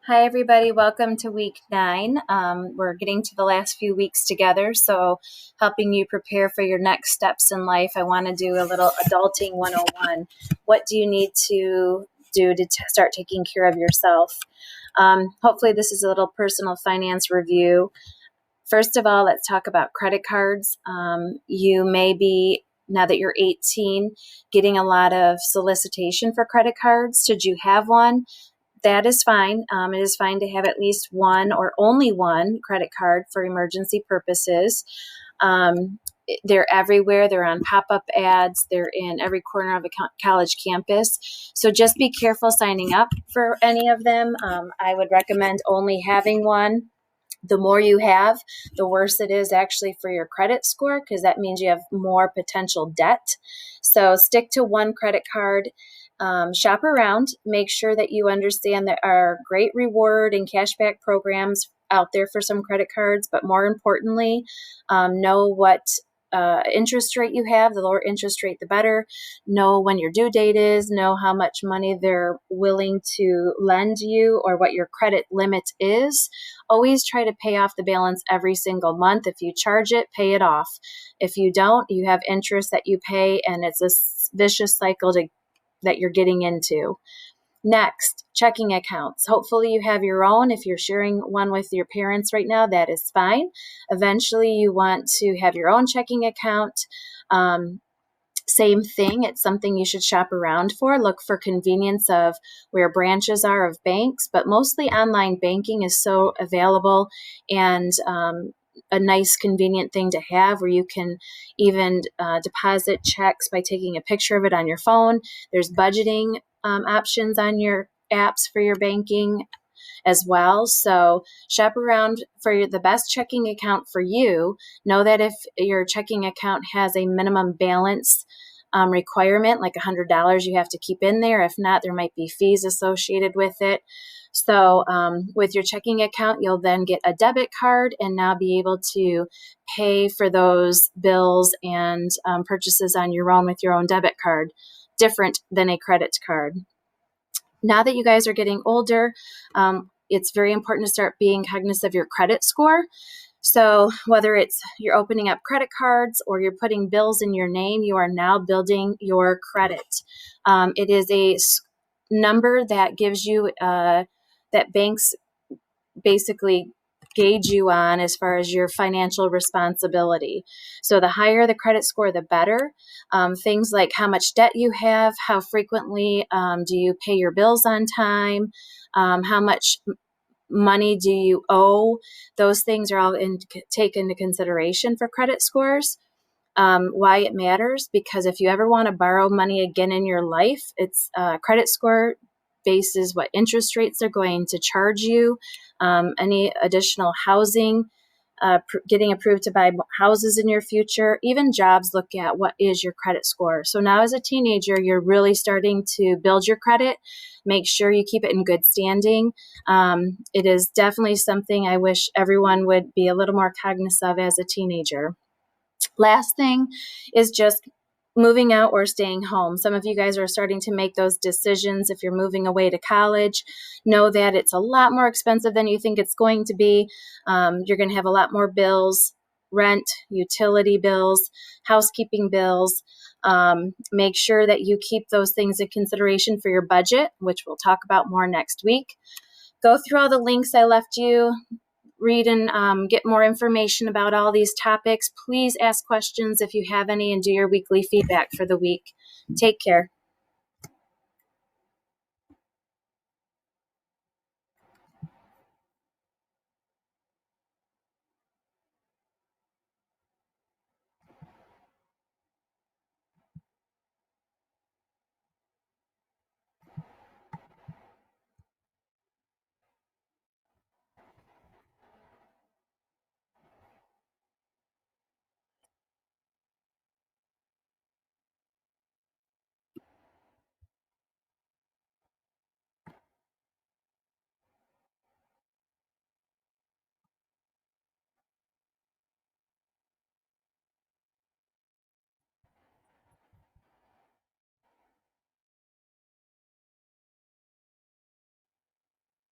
Hi, everybody. Welcome to week 9. We're getting to the last few weeks together, so helping you prepare for your next steps in life. I want to do a little adulting 101. What do you need to do to start taking care of yourself? Hopefully, this is a little personal finance review. First of all, let's talk about credit cards. You may be, now that you're 18, getting a lot of solicitation for credit cards. Should you have one? That is fine. It is fine to have at least one or only one credit card for emergency purposes. They're everywhere. They're on pop-up ads. They're in every corner of a college campus. So just be careful signing up for any of them. I would recommend only having one. The more you have, the worse it is actually for your credit score, because that means you have more potential debt. So stick to one credit card. Shop around. Make sure that you understand there are great reward and cashback programs out there for some credit cards, but more importantly, know what interest rate you have. The lower interest rate, the better. Know when your due date is. Know how much money they're willing to lend you or what your credit limit is. Always try to pay off the balance every single month. If you charge it, pay it off. If you don't, you have interest that you pay, and it's a vicious cycle that you're getting into. Next, checking accounts. Hopefully you have your own. If you're sharing one with your parents right now, that is fine. Eventually you want to have your own checking account. Same thing. It's something you should shop around for. Look for convenience of where branches are of banks, but mostly online banking is so available and a nice convenient thing to have, where you can even deposit checks by taking a picture of it on your phone. There's budgeting options on your apps for your banking as well. So shop around for the best checking account for you. Know that if your checking account has a minimum balance requirement, like $100 you have to keep in there. If not, there might be fees associated with it. So with your checking account, you'll then get a debit card and now be able to pay for those bills and purchases on your own with your own debit card, different than a credit card. Now that you guys are getting older, it's very important to start being cognizant of your credit score. So whether it's you're opening up credit cards or you're putting bills in your name, you are now building your credit. It is a number that gives you, that banks basically gauge you on as far as your financial responsibility. So the higher the credit score, the better. Things like how much debt you have, how frequently do you pay your bills on time, how much money do you owe. Those things are all taken into consideration for credit scores. Why it matters, because if you ever want to borrow money again in your life, it's credit score bases what interest rates they're going to charge you, any additional housing, getting approved to buy houses in your future, even jobs look at what is your credit score. So now as a teenager, you're really starting to build your credit. Make sure you keep it in good standing. It is definitely something I wish everyone would be a little more cognizant of as a teenager. Last thing is just moving out or staying home. Some of you guys are starting to make those decisions. If you're moving away to college, know that it's a lot more expensive than you think it's going to be. You're going to have a lot more bills, rent, utility bills, housekeeping bills. Make sure that you keep those things in consideration for your budget, which we'll talk about more next week. Go through all the links I left you. Read and get more information about all these topics. Please ask questions if you have any and do your weekly feedback for the week. Take care.